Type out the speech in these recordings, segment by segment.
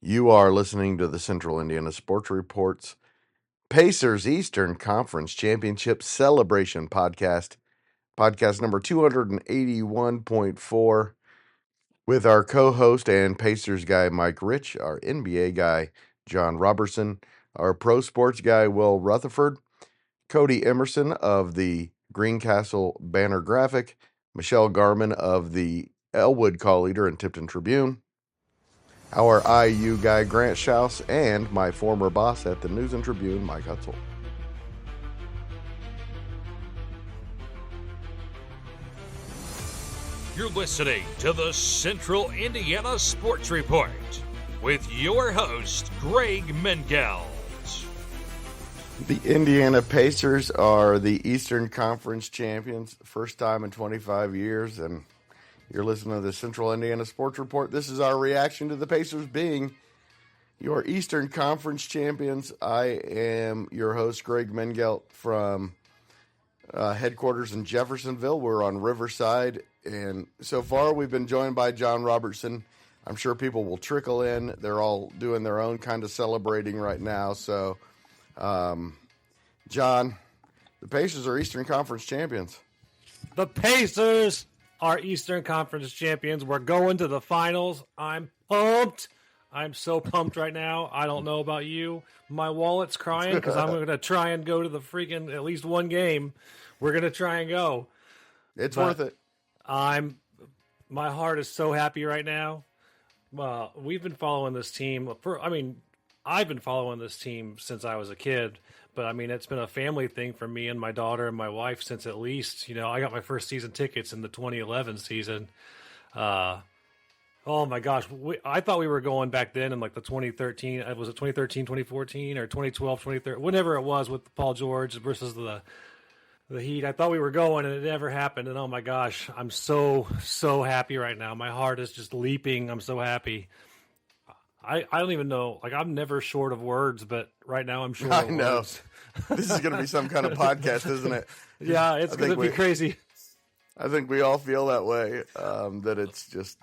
You are listening to the Central Indiana Sports Report's Pacers Eastern Conference Championship Celebration podcast number 281.4, with our co-host and Pacers guy Mike Rich, our NBA guy John Robertson, our pro sports guy Will Rutherford, Codey Emerson of the Greencastle Banner Graphic, Michelle Garmon of the Elwood Call Leader and Tipton Tribune, our IU guy Grant Shouse, and my former boss at the News and Tribune, Mike Hutsell. You're listening to the Central Indiana Sports Report with your host, Greg Mengelt. The Indiana Pacers are the Eastern Conference champions, first time in 25 years, and you're listening to the Central Indiana Sports Report. This is our reaction to the Pacers being your Eastern Conference champions. I am your host, Greg Mengelt, from headquarters in Jeffersonville. We're on Riverside, and so far we've been joined by John Robertson. I'm sure people will trickle in. They're all doing their own kind of celebrating right now. So, John, the Pacers are Eastern Conference champions. The Pacers are Eastern Conference champions. We're going to the finals. I'm pumped. I'm so pumped right now. I don't know about you. My wallet's crying because I'm going to try and go to the freaking at least one game. We're going to try and go. It's worth it. My heart is so happy right now. We've been following this team I've been following this team since I was a kid, but it's been a family thing for me and my daughter and my wife since at least, I got my first season tickets in the 2011 season. Oh my gosh. I thought we were going back then in like the 2013, was it 2013, 2014 or 2012, 2013, whenever it was with Paul George versus the Heat. I thought we were going and it never happened. And oh my gosh, I'm so happy right now. My heart is just leaping. I'm so happy. I don't even know. I'm never short of words, but right now I'm short of words. This is going to be some kind of podcast, isn't it? Yeah, it's going to be crazy. I think we all feel that way, that it's just...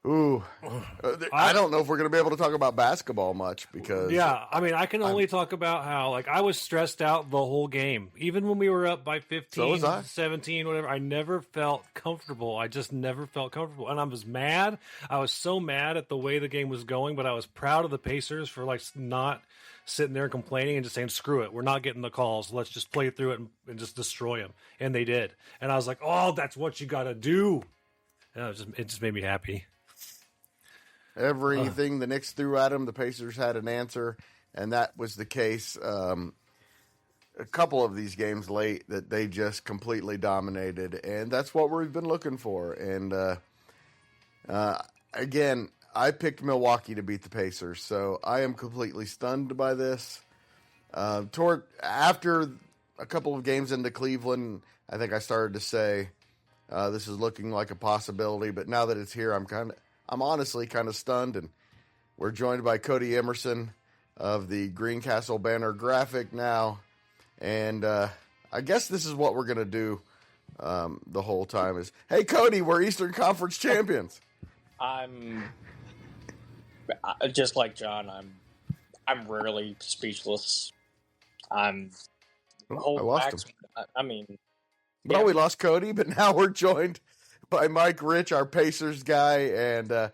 I don't know if we're going to be able to talk about basketball much because... Yeah, I can only talk about how, I was stressed out the whole game. Even when we were up by 15, 17, whatever, I never felt comfortable. I just never felt comfortable. And I was mad. I was so mad at the way the game was going, but I was proud of the Pacers for, not sitting there complaining and just saying, screw it, we're not getting the calls. Let's just play through it and just destroy them. And they did. And I was like, oh, that's what you got to do. And it just made me happy. Everything the Knicks threw at them, the Pacers had an answer, and that was the case a couple of these games late that they just completely dominated, and that's what we've been looking for. And again, I picked Milwaukee to beat the Pacers, so I am completely stunned by this. After a couple of games into Cleveland, I think I started to say this is looking like a possibility, but now that it's here, I'm honestly kind of stunned, and we're joined by Codey Emerson of the Greencastle Banner Graphic now, and I guess this is what we're going to do the whole time is, hey, Codey, we're Eastern Conference champions. I'm just like John. I'm rarely speechless. I lost him. We lost Codey, but now we're joined by Mike Rich, our Pacers guy, and I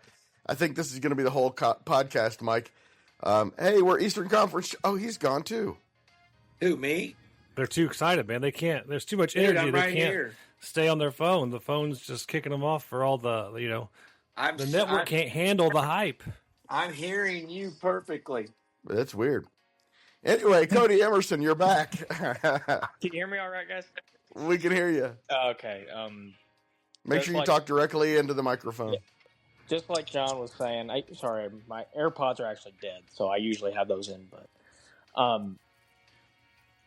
think this is going to be the whole podcast, Mike. Hey, we're Eastern Conference. Oh, he's gone too. Who, me? They're too excited, man. They can't. There's too much energy. I'm right they can't here. Stay on their phone. The phone's just kicking them off for all the, the network can't handle the hype. I'm hearing you perfectly. That's weird. Anyway, Codey Emerson, you're back. Can you hear me all right, guys? We can hear you. Okay. Make sure you talk directly into the microphone. Yeah. Just like John was saying, my AirPods are actually dead, so I usually have those in. But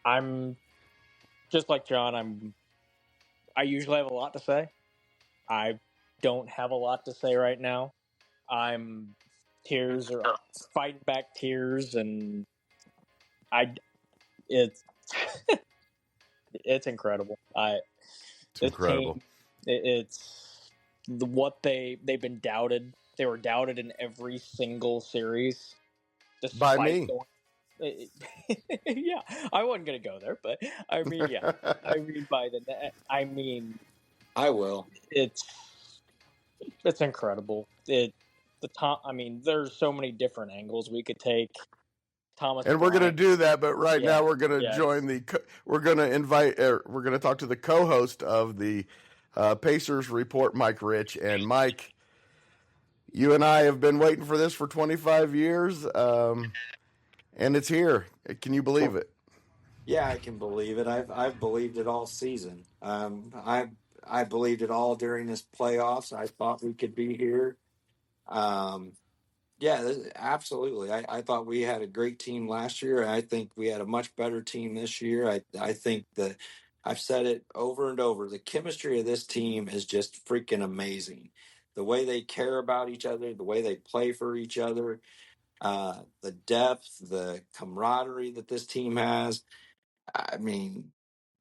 I'm just like John. I usually have a lot to say. I don't have a lot to say right now. Tears are fighting back tears, and it's incredible. It's incredible. It's what they've been doubted They were doubted in every single series. By me. Yeah, I wasn't gonna go there, but I mean, yeah, I mean by the net. I mean, I will. it's incredible. I mean, there's so many different angles we could take. Thomas And we're going to do that, but now we're going to join we're going to invite, we're going to talk to the co-host of the Pacers Report, Mike Rich. And Mike, you and I have been waiting for this for 25 years, and it's here. Can you believe it? Yeah, I can believe it. I've believed it all season. I believed it all during this playoffs. I thought we could be here. Absolutely. I thought we had a great team last year. I think we had a much better team this year. I think that I've said it over and over. The chemistry of this team is just freaking amazing. The way they care about each other, the way they play for each other, the depth, the camaraderie that this team has. I mean,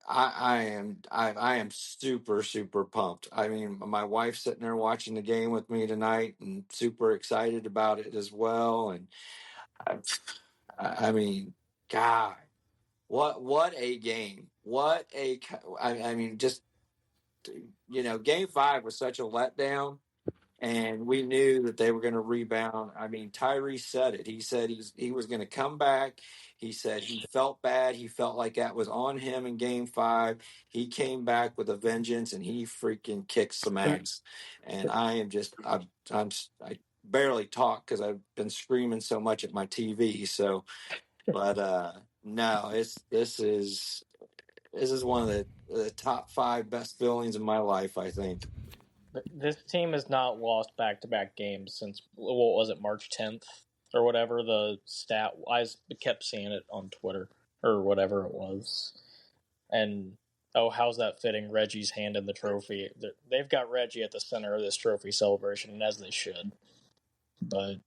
I am super, super pumped. I mean, my wife's sitting there watching the game with me tonight and super excited about it as well. And I mean, God, what a game! I mean, just Game 5 was such a letdown. And we knew that they were going to rebound. I mean, Tyrese said it. He said he was going to come back. He said he felt bad. He felt like that was on him in Game 5. He came back with a vengeance, and he freaking kicked some ass. And I barely talk because I've been screaming so much at my TV. So, but no, this is one of the top 5 best feelings of my life, I think. This team has not lost back-to-back games since, what was it, March 10th or whatever the stat. I kept seeing it on Twitter or whatever it was. And, how's that fitting? Reggie's hand in the trophy. They've got Reggie at the center of this trophy celebration, as they should. But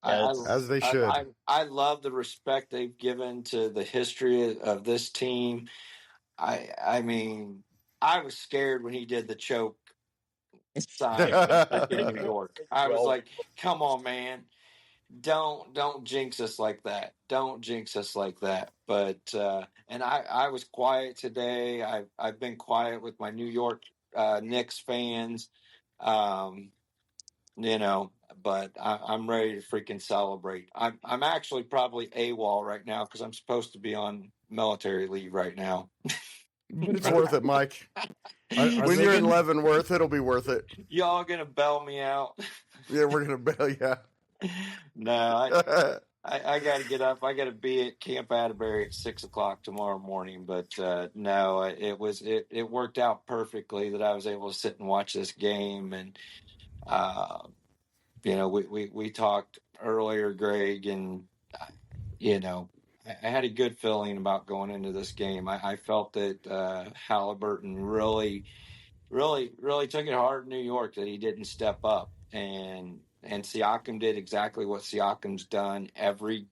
as they should. I love the respect they've given to the history of this team. I mean, I was scared when he did the choke sign in New York. I was like, come on, man. Don't jinx us like that. Don't jinx us like that. But and I was quiet today. I've been quiet with my New York Knicks fans. But I'm ready to freaking celebrate. I'm actually probably AWOL right now because I'm supposed to be on military leave right now. But it's worth it, Mike. When you're in Leavenworth, it'll be worth it. Y'all gonna bail me out? Yeah, we're gonna bail you out. No, I got to get up. I got to be at Camp Atterbury at 6:00 tomorrow morning. But no, it worked out perfectly that I was able to sit and watch this game. And we talked earlier, Greg, and I had a good feeling about going into this game. I felt that Halliburton really took it hard in New York, that he didn't step up, and Siakam did exactly what Siakam's done every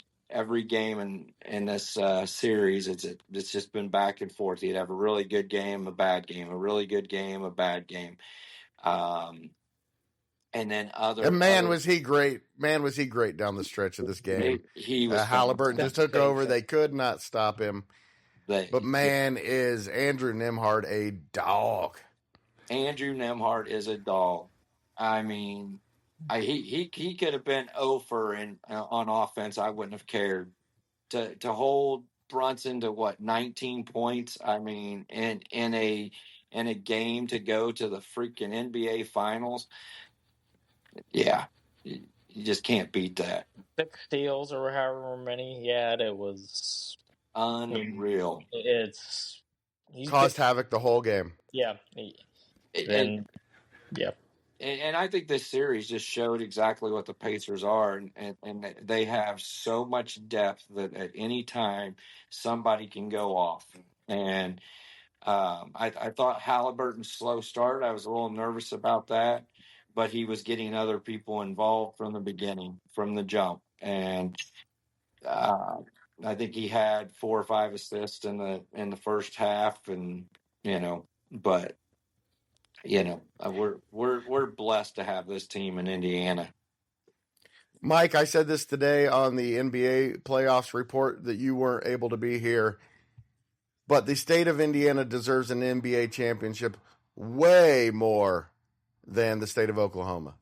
game in this series. It's just been back and forth. He'd have a really good game, a bad game, a really good game, a bad game. And then was he great? Man, was he great down the stretch of this game? He was. Halliburton just took over. They could not stop him. But man, is Andrew Nembhard a dog? Andrew Nembhard is a dog. I mean, he could have been 0 for on offense. I wouldn't have cared. To hold Brunson to 19 points. I mean, in a game to go to the freaking NBA Finals. Yeah, you just can't beat that. 6 steals or however many he had. It was unreal. He caused havoc the whole game. Yeah. And I think this series just showed exactly what the Pacers are, and they have so much depth that at any time somebody can go off. And I thought Halliburton's slow start, I was a little nervous about that, but he was getting other people involved from the beginning, from the jump. And I think he had 4 or 5 assists in the first half, and we're blessed to have this team in Indiana. Mike, I said this today on the NBA playoffs report that you weren't able to be here, but the state of Indiana deserves an NBA championship way more than the state of Oklahoma.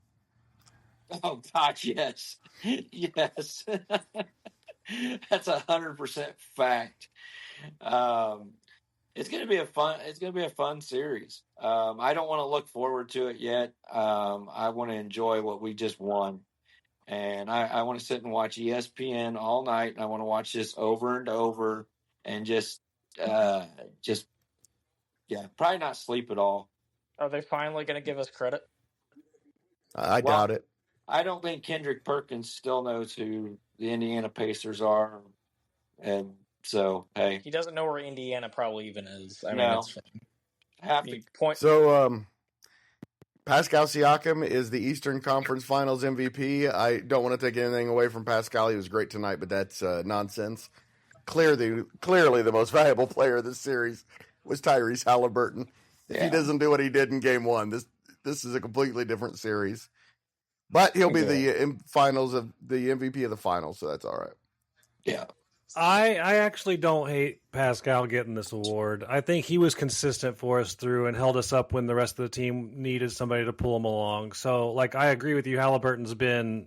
Oh, God, yes. Yes. That's 100% fact. It's going to be a fun series. I don't want to look forward to it yet. I want to enjoy what we just won. And I want to sit and watch ESPN all night. And I want to watch this over and over and just probably not sleep at all. Are they finally going to give us credit? I doubt it. I don't think Kendrick Perkins still knows who the Indiana Pacers are. And so, hey. He doesn't know where Indiana probably even is. I mean, it's fine. So, Pascal Siakam is the Eastern Conference Finals MVP. I don't want to take anything away from Pascal. He was great tonight, but that's nonsense. Clearly the most valuable player of this series was Tyrese Halliburton. If he doesn't do what he did in Game 1, this is a completely different series. But he'll be the finals of the MVP of the finals, so that's all right. Yeah. I actually don't hate Pascal getting this award. I think he was consistent for us through and held us up when the rest of the team needed somebody to pull him along. So, I agree with you. Halliburton's been,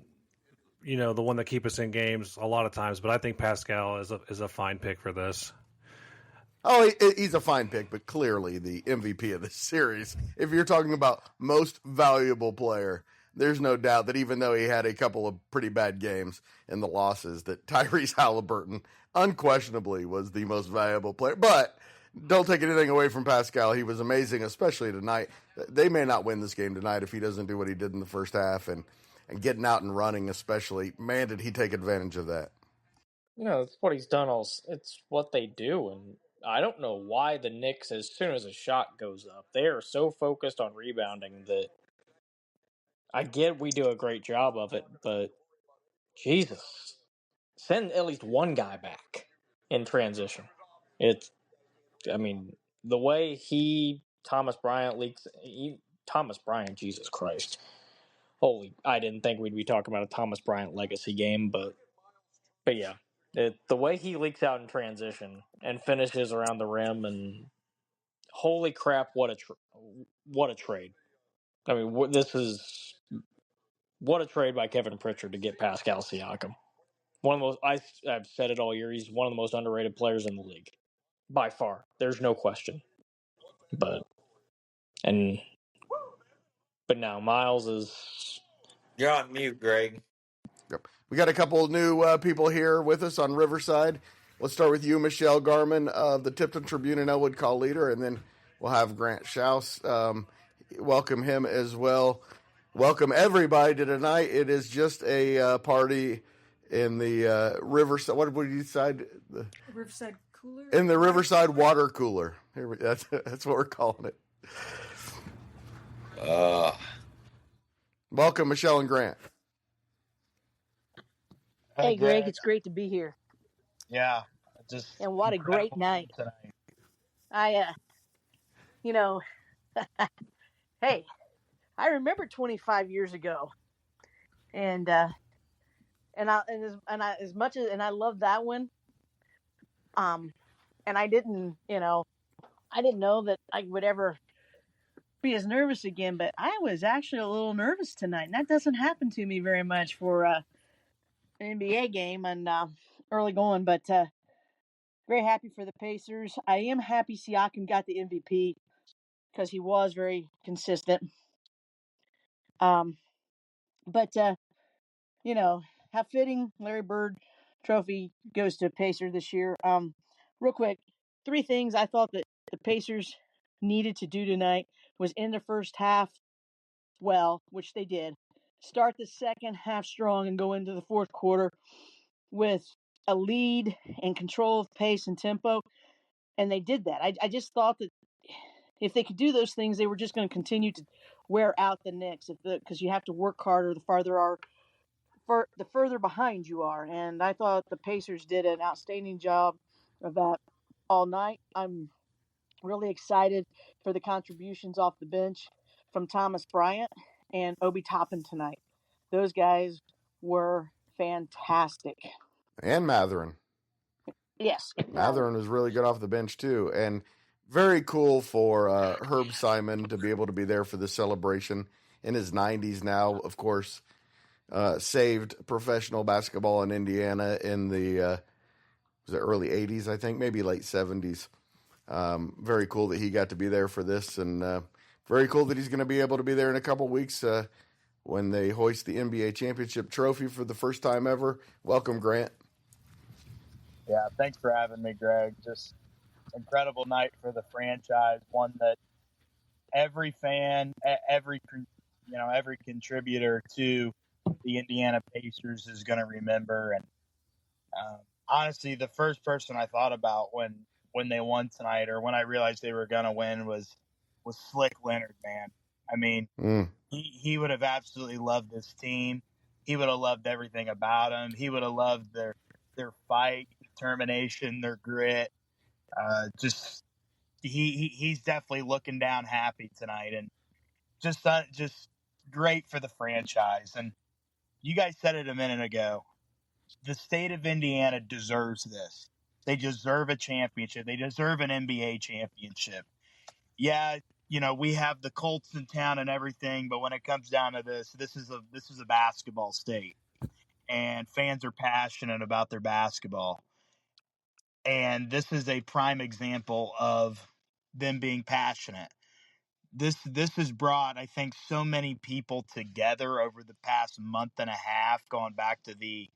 the one that keep us in games a lot of times, but I think Pascal is a fine pick for this. Oh, he's a fine pick, but clearly the MVP of this series. If you're talking about most valuable player, there's no doubt that even though he had a couple of pretty bad games in the losses, that Tyrese Halliburton unquestionably was the most valuable player. But don't take anything away from Pascal. He was amazing, especially tonight. They may not win this game tonight if he doesn't do what he did in the first half, and getting out and running especially. Man, did he take advantage of that. That's what he's done. It's what they do, and I don't know why the Knicks, as soon as a shot goes up, they are so focused on rebounding that I get we do a great job of it, but Jesus, send at least one guy back in transition. The way Thomas Bryant, Jesus Christ. I didn't think we'd be talking about a Thomas Bryant legacy game, but yeah. The way he leaks out in transition and finishes around the rim, and holy crap, what a trade. I mean, what a trade by Kevin Pritchard to get Pascal Siakam. One of the most, I've said it all year, he's one of the most underrated players in the league. By far. There's no question. But now Miles is... You're on mute, Greg. Yep. We got a couple of new people here with us on Riverside. Let's start with you, Michelle Garmon of the Tipton Tribune and Elwood Call Leader, and then we'll have Grant Shouse. Welcome him as well. Welcome everybody to tonight. It is just a party in the Riverside. What did you decide? The Riverside Cooler? In the Riverside Water Cooler. That's what we're calling it. Welcome, Michelle and Grant. Hey, Greg, it's great to be here. Yeah. And what a great night. Tonight. Hey, I remember 25 years ago, and I love that one. And I didn't know that I would ever be as nervous again, but I was actually a little nervous tonight, and that doesn't happen to me very much for an NBA game and early going, but very happy for the Pacers. I am happy Siakam got the MVP because he was very consistent. But how fitting Larry Bird trophy goes to Pacer this year. Real quick, 3 things I thought that the Pacers needed to do tonight was in the first half well, which they did. Start the second half strong and go into the fourth quarter with a lead and control of pace and tempo, and they did that. I just thought that if they could do those things, they were just going to continue to wear out the Knicks because you have to work harder the further behind you are. And I thought the Pacers did an outstanding job of that all night. I'm really excited for the contributions off the bench from Thomas Bryant and Obi Toppin tonight. Those guys were fantastic. And Matherin. Yes. Matherin was really good off the bench, too. And very cool for Herb Simon to be able to be there for the celebration in his 90s now, of course. Saved professional basketball in Indiana in the early 80s, I think, maybe late 70s. Very cool that he got to be there for this, and very cool that he's going to be able to be there in a couple weeks when they hoist the NBA championship trophy for the first time ever. Welcome, Grant. Yeah, thanks for having me, Greg. Just incredible night for the franchise, one that every fan, every contributor to the Indiana Pacers is going to remember. And honestly, the first person I thought about when they won tonight, or when I realized they were going to win, was Slick Leonard, man. I mean, he would have absolutely loved this team. He would have loved everything about them. He would have loved their fight, determination, their grit. He's definitely looking down happy tonight, and just great for the franchise. And you guys said it a minute ago. The state of Indiana deserves this. They deserve a championship. They deserve an NBA championship. Yeah, we have the Colts in town and everything, but when it comes down to this is a basketball state, and fans are passionate about their basketball. And this is a prime example of them being passionate. This has brought, I think, so many people together over the past month and a half, going back to the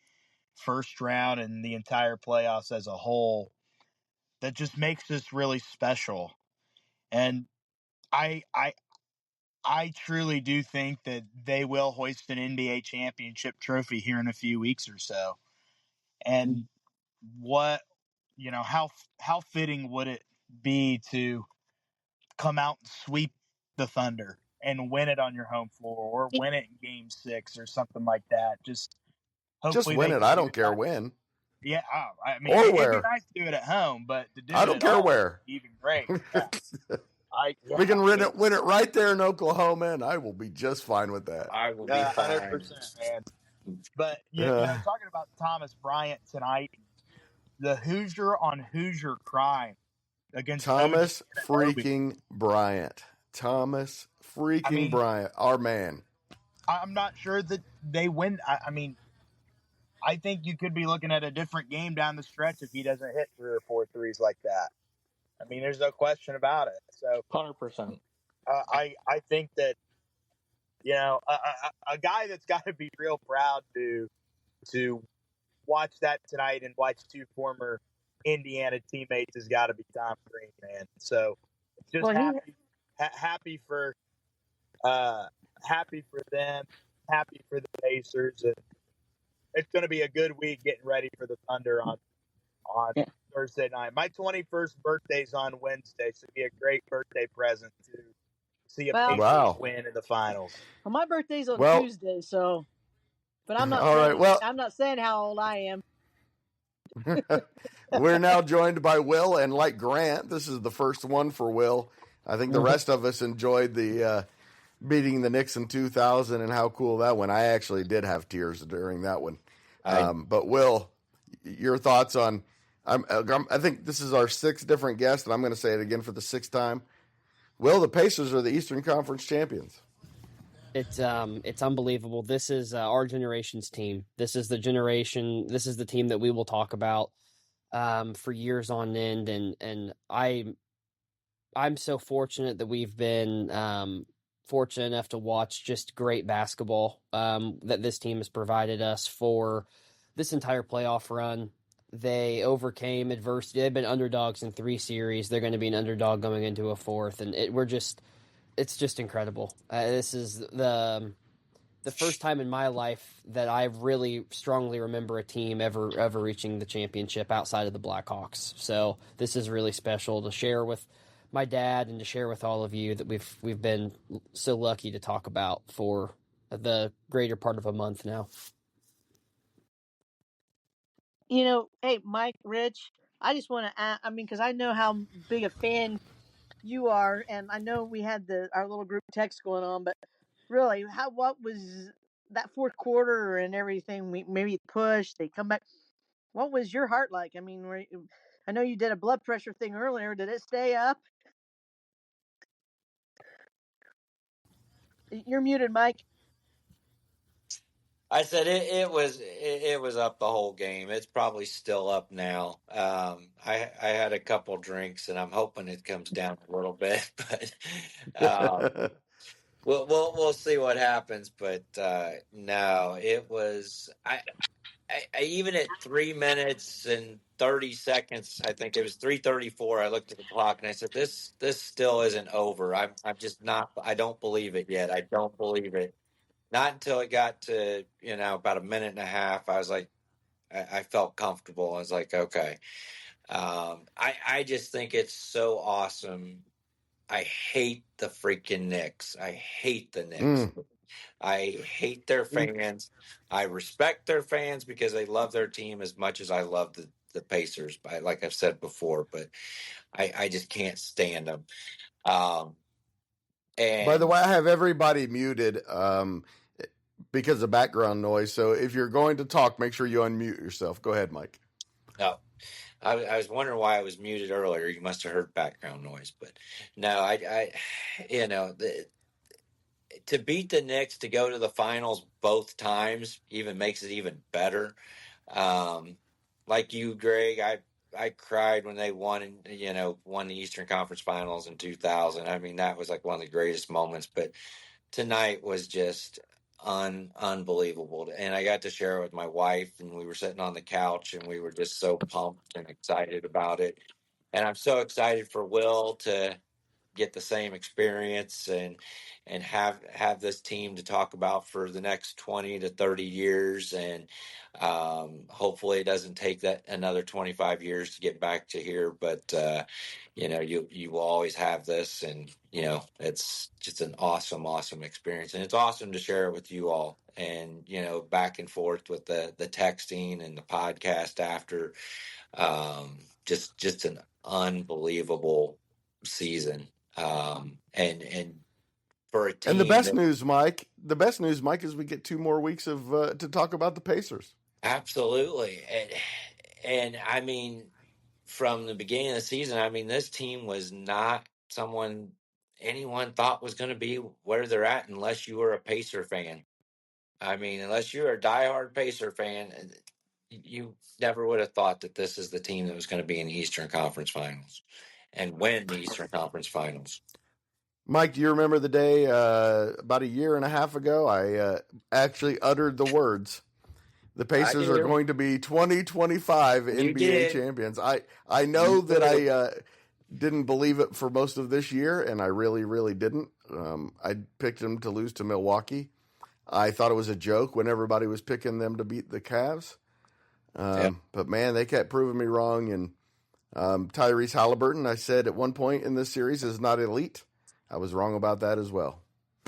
first round and the entire playoffs as a whole, that just makes this really special. And I truly do think that they will hoist an NBA championship trophy here in a few weeks or so. And how fitting would it be to come out and sweep the Thunder and win it on your home floor, or win it in Game 6 or something like that? Just win it. I don't care when. Yeah, I mean, it'd be nice to do it at home, but to do I don't care where. Even great. Yeah. We can win it right there in Oklahoma, and I will be just fine with that. I will be fine. 100%, man. But talking about Thomas Bryant tonight, the Hoosier on Hoosier crime against Thomas freaking Bryant. Thomas freaking Bryant, our man. I'm not sure that they win. I mean, I think you could be looking at a different game down the stretch if he doesn't hit 3 or 4 threes like that. I mean, there's no question about it. So 100%. I think that a guy that's got to be real proud to watch that tonight and watch 2 former Indiana teammates has got to be Tom Green, man. So just happy for them, happy for the Pacers, and it's going to be a good week getting ready for the Thunder on Thursday night. My 21st birthday's on Wednesday, so it'd be a great birthday present to see a Pacers win in the finals. Well, my birthday's on Tuesday, so. But I'm not. I'm not saying how old I am. We're now joined by Will, and like Grant, this is the first one for Will. I think the rest of us enjoyed the beating the Knicks in 2000 and how cool that went. I actually did have tears during that one. But Will, your thoughts on? I think this is our 6th different guest, and I'm going to say it again for the 6th time. Will, the Pacers are the Eastern Conference champions. It's unbelievable. This is our generation's team. This is the generation. This is the team that we will talk about for years on end. And I'm so fortunate that we've been fortunate enough to watch just great basketball that this team has provided us for this entire playoff run. They overcame adversity. They've been underdogs in 3 series. They're going to be an underdog going into a 4th, and it's just incredible. This is the first time in my life that I really strongly remember a team ever reaching the championship outside of the Blackhawks. So this is really special to share with my dad and to share with all of you that we've been so lucky to talk about for the greater part of a month now. Hey, Mike, Rich, I just want to ask, because I know how big a fan you are, and I know we had our little group text going on, but really, what was that fourth quarter and everything, we maybe push, they come back. What was your heart like? I mean, I know you did a blood pressure thing earlier. Did it stay up? You're muted, Mike. I said it was up the whole game. It's probably still up now. I had a couple drinks, and I'm hoping it comes down a little bit, but we'll see what happens. But no, it was I even at 3 minutes and 30 seconds, I think it was 3:34. I looked at the clock and I said, "This still isn't over. I'm just not. I don't believe it yet. I don't believe it." Not until it got to, about a minute and a half, I was like, I felt comfortable. I was like, okay. I just think it's so awesome. I hate the freaking Knicks. I hate the Knicks. I hate their fans. I respect their fans because they love their team as much as I love the Pacers, like I've said before, but I just can't stand them. And by the way, I have everybody muted because of background noise. So if you're going to talk, make sure you unmute yourself. Go ahead, Mike. No, I was wondering why I was muted earlier. You must have heard background noise, but no, to beat the Knicks, to go to the finals both times even makes it even better. Like you, Greg, I cried when they won the Eastern Conference Finals in 2000. I mean, that was like one of the greatest moments, but tonight was just unbelievable. And I got to share it with my wife, and we were sitting on the couch and we were just so pumped and excited about it. And I'm so excited for Will to get the same experience and have this team to talk about for the next 20 to 30 years. And hopefully it doesn't take that another 25 years to get back to here, but you will always have this, and it's just an awesome experience, and it's awesome to share it with you all, and back and forth with the texting and the podcast after. Just an unbelievable season. And for a team. And the best news, Mike, is we get 2 more weeks of to talk about the Pacers. Absolutely. And I mean, from the beginning of the season, I mean, this team was not someone anyone thought was going to be where they're at unless you were a Pacer fan. I mean, unless you're a diehard Pacer fan, you never would have thought that this is the team that was going to be in the Eastern Conference Finals and win the Eastern Conference Finals. Mike, do you remember the day about a year and a half ago? I actually uttered the words, "The Pacers are going to be 2025 NBA champions." I know that I didn't believe it for most of this year, and I really didn't. I picked them to lose to Milwaukee. I thought it was a joke when everybody was picking them to beat the Cavs. But, man, they kept proving me wrong. And Tyrese Halliburton, I said at one point in this series, is not elite. I was wrong about that as well.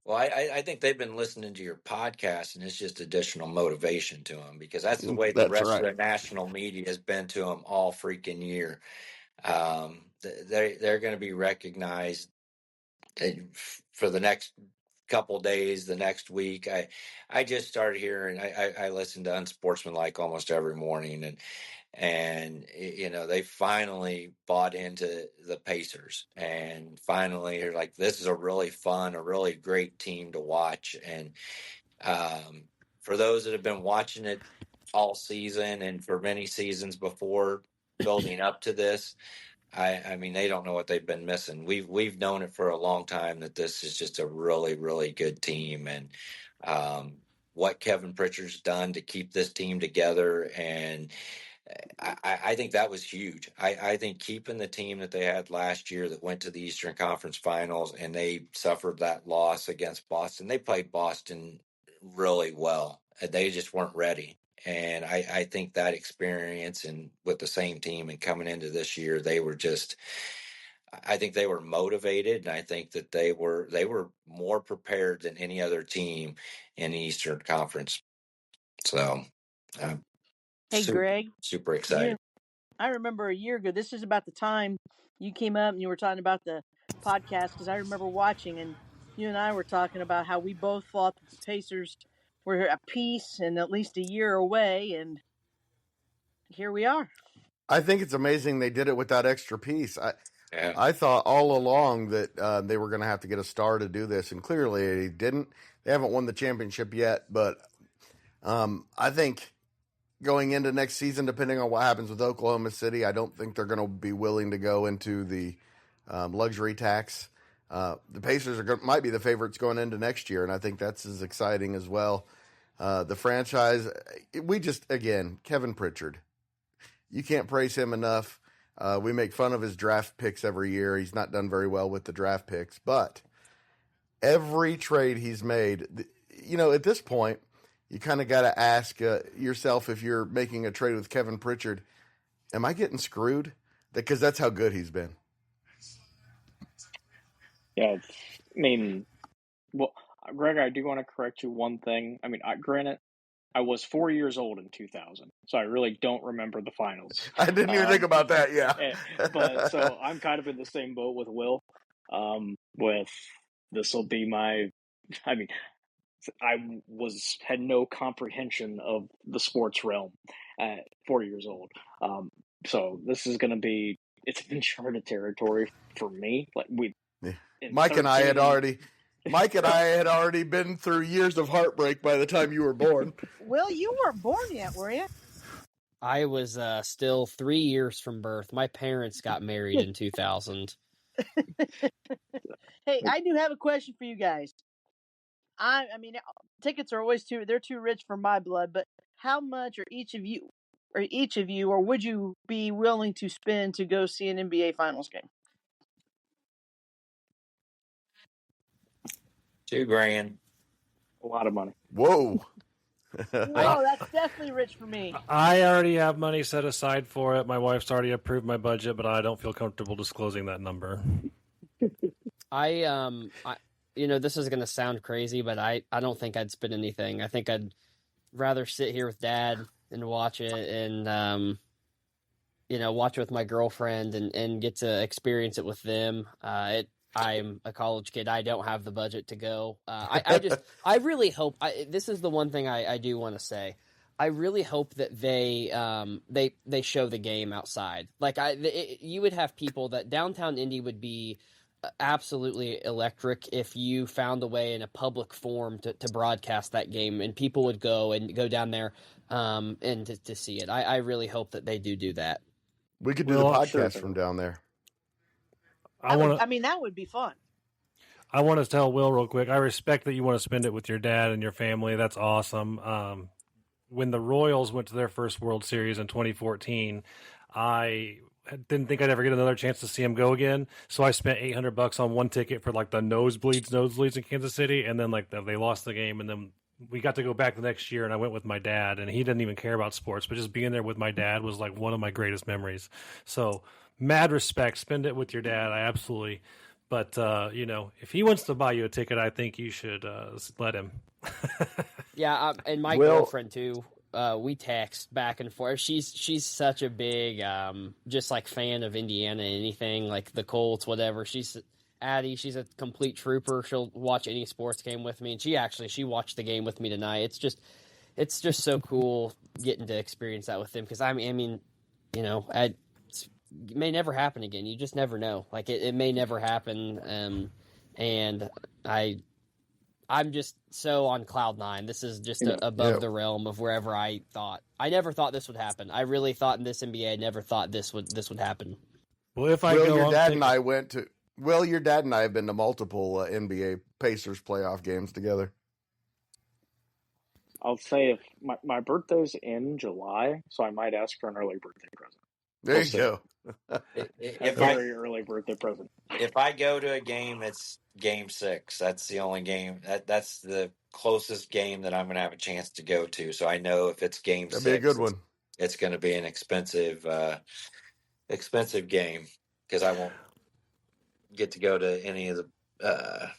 Well, I think they've been listening to your podcast, and it's just additional motivation to them, because that's the way the rest of the national media has been to them all freaking year. They're going to be recognized for the next couple days, the next week. I just started hearing. I listen to Unsportsmanlike almost every morning, and they finally bought into the Pacers, and finally are like, this is a really fun, a really great team to watch. And for those that have been watching it all season and for many seasons before, building up to this, I mean, they don't know what they've been missing. We've known it for a long time that this is just a really good team, and what Kevin Pritchard's done to keep this team together, and I think that was huge. I think keeping the team that they had last year that went to the Eastern Conference Finals, and they suffered that loss against Boston. They played Boston really well. They just weren't ready. And I think that experience, and with the same team and coming into this year, I think they were motivated, and I think that they were more prepared than any other team in the Eastern Conference. So, hey, Greg, super excited. I remember a year ago, this is about the time you came up and you were talking about the podcast, because I remember watching, and you and I were talking about how we both thought that the Pacers we're a piece and at least a year away, and here we are. I think it's amazing they did it with that extra piece. I thought all along that they were going to have to get a star to do this, and clearly they didn't. They haven't won the championship yet, but I think going into next season, depending on what happens with Oklahoma City, I don't think they're going to be willing to go into the luxury tax. The Pacers might be the favorites going into next year, and I think that's as exciting as well. The franchise, again, Kevin Pritchard. You can't praise him enough. We make fun of his draft picks every year. He's not done very well with the draft picks, but every trade he's made, at this point, you kind of got to ask yourself, if you're making a trade with Kevin Pritchard, am I getting screwed? Because that's how good he's been. Yeah, Greg, I do want to correct you one thing. Granted, I was 4 years old in 2000, so I really don't remember the finals. I didn't even think about that, yeah. But so I'm kind of in the same boat with Will. This will be my, I had no comprehension of the sports realm at 4 years old. So this is going to be, it's uncharted territory for me. Mike and I had already been through years of heartbreak by the time you were born. Well, you weren't born yet, were you? I was still 3 years from birth. My parents got married in 2000. Hey, I do have a question for you guys. Tickets are always they're too rich for my blood, but how much are each of you, or would you be willing to spend to go see an NBA Finals game? $2,000. A lot of money. Whoa. Whoa, that's definitely rich for me. I already have money set aside for it. My wife's already approved my budget, but I don't feel comfortable disclosing that number. This is going to sound crazy, but I don't think I'd spend anything. I think I'd rather sit here with Dad and watch it and, watch it with my girlfriend and get to experience it with them. I'm a college kid. I don't have the budget to go. I really hope, this is the one thing I do want to say. I really hope that they show the game outside. You would have people that downtown Indy would be absolutely electric if you found a way in a public forum to broadcast that game, and people would go down there and to see it. I really hope that they do that. We could do the podcast from down there. That would be fun. I want to tell Will real quick. I respect that you want to spend it with your dad and your family. That's awesome. When the Royals went to their first World Series in 2014, I didn't think I'd ever get another chance to see him go again. So I spent $800 on one ticket for the nosebleeds in Kansas City. And then they lost the game. And then we got to go back the next year, and I went with my dad, and he didn't even care about sports, but just being there with my dad was one of my greatest memories. So mad respect. Spend it with your dad. I absolutely. But, if he wants to buy you a ticket, I think you should let him. Yeah, and my girlfriend, too. We text back and forth. She's such a big fan of Indiana, anything like the Colts, whatever. She's she's a complete trooper. She'll watch any sports game with me, and she watched the game with me tonight. It's just so cool getting to experience that with them, because it may never happen again. You just never know. It may never happen. And I'm just so on cloud nine. This is just above the realm of wherever I thought. I never thought this would happen. I really thought in this NBA, I never thought this would happen. Well, your dad and I have been to multiple NBA Pacers playoff games together. I'll say if my birthday's in July, so I might ask for an early birthday present. There you go. Very early birthday present. If I go to a game, it's Game 6. That's the only game. That's the closest game that I'm going to have a chance to go to. So I know if it's Game 6, that'd be a good one. It's going to be an expensive game, because I won't get to go to any of the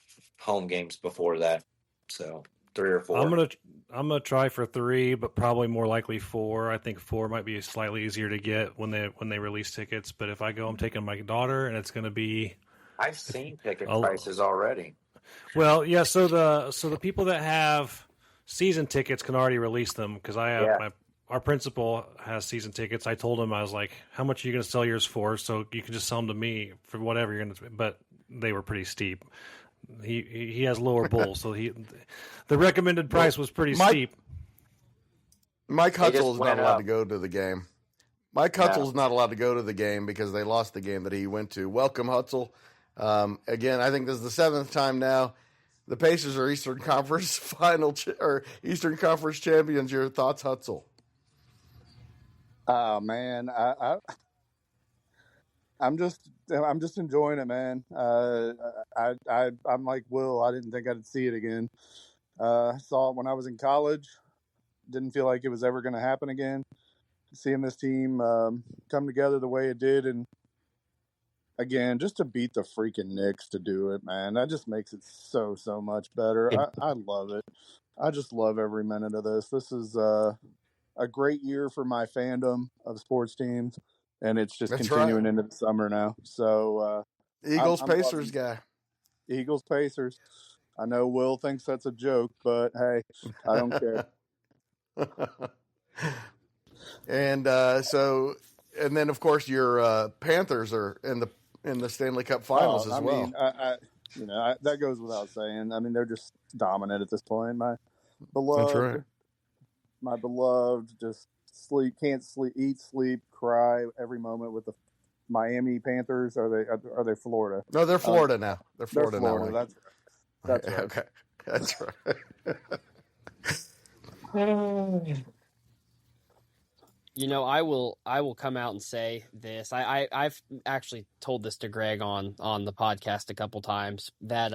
home games before that. So 3 or 4. I'm gonna try for 3, but probably more likely 4. I think 4 might be slightly easier to get when they release tickets. But if I go, I'm taking my daughter, and it's going to be. I've seen ticket prices already. Well, yeah. So the people that have season tickets can already release them because I have our principal has season tickets. I told him, I was like, how much are you going to sell yours for? So you can just sell them to me for whatever you're going to, but they were pretty steep. He has lower bowls, so the recommended price was pretty steep. Mike Hutsell is not allowed to go to the game. Mike Hutsell's not allowed to go to the game because they lost the game that he went to. Welcome, Hutsell. Again, I think this is the 7th time now. The Pacers are Eastern Conference or Eastern Conference champions. Your thoughts, Hutsell? Oh man, I'm just enjoying it, man. I'm like Will. I didn't think I'd see it again. I saw it when I was in college. Didn't feel like it was ever going to happen again. Seeing this team come together the way it did, and again, just to beat the freaking Knicks to do it, man, that just makes it so much better. I love it. I just love every minute of this. This is a great year for my fandom of sports teams, and it's just continuing into the summer now. So Eagles Pacers guy. Eagles Pacers. I know Will thinks that's a joke, but hey, I don't care. And and then of course your Panthers are in the Stanley Cup Finals as well. Mean, that goes without saying. I mean, they're just dominant at this point. My beloved just can't eat, sleep, cry every moment with the Miami Panthers. Are they Florida? No, they're Florida now. They're Florida now. That's right. Okay, that's right. I will come out and say this. I've actually told this to Greg on the podcast a couple times that